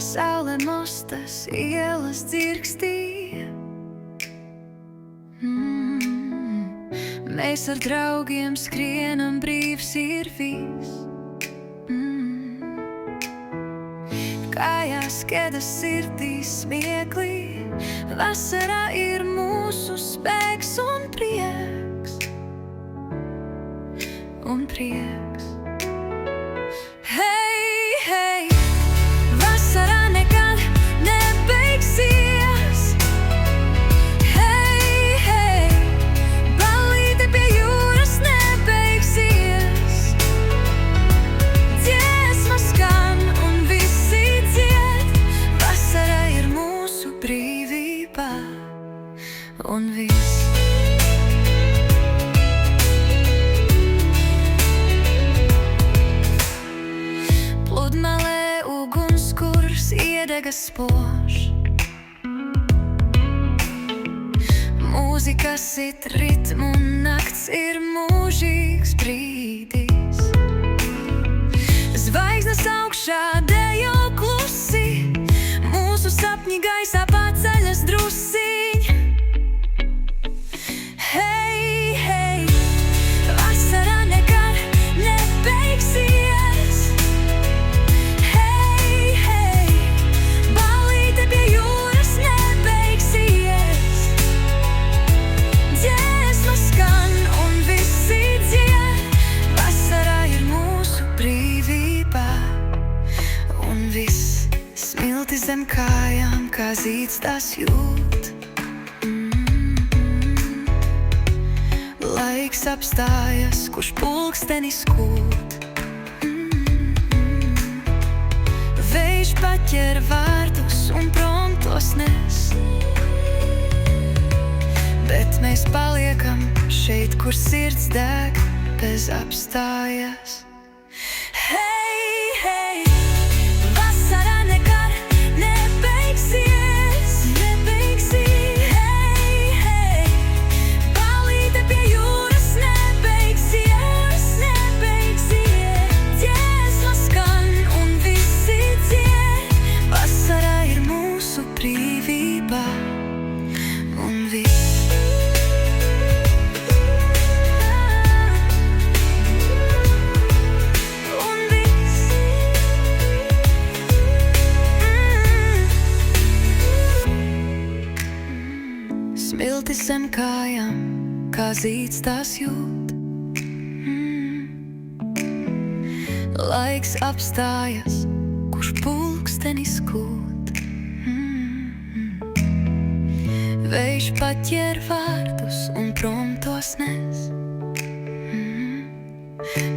saule mostas ielas dzirkstīja. Mēs ar draugiem skrienam, brīvs ir viss. Kājās kedas sirdīs smieklī, vasarā ir mūsu spēks un prieks. Un prieks. Hei, hei, vasarā nekad nebeigsies. Hei, hei, ballīte pie jūras nebeigsies. Dziesma skan un visi dzied, vasarā ir mūsu brīvība un viss. Pludmalē ugunskurs iedega spož, mūzika sit ritmu un nakts ir mūžīgs brīdis. Zvaigznes augšā dejo klusi, mūsu sapņi gaisā paceļas drusiņ. Hei, hei, vasarā nekad nebeigsies. Hei, hei, ballīte pie jūras nebeigsies. Dziesma skan un visi dzied, vasarā ir mūsu brīvība un viss. Smilti zem kājām, kā zīds tās jūt. Laiks apstājas, kurš pulkstenis kūt. Vējš paķer vārdus un prom tos nes, bet mēs paliekam šeit, kur sirds deg bez apstājas. Hei, hei, vasarā nekad nebeigsies. Hei, hei, ballīte pie jūras nebeigsies. Dziesma skan un visi dzied, vasarā ir mūsu brīvība un viss. Smilti zem kājām, kā zīds tās jūt. Laiks apstājas, kurš pulkstenis kūt. Vējš paķer vārdus un prom tos nes,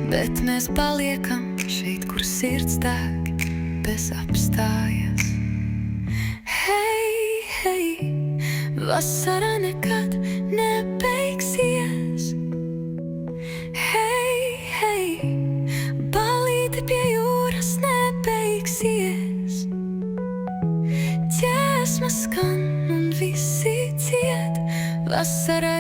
bet mēs paliekam šeit, kur sirds deg bez apstājas. Hei, hei, vasarā nekad nebeigsies. Hei, hei, ballīte pie jūras nebeigsies. Dziesma skan un visi dzied, vasarā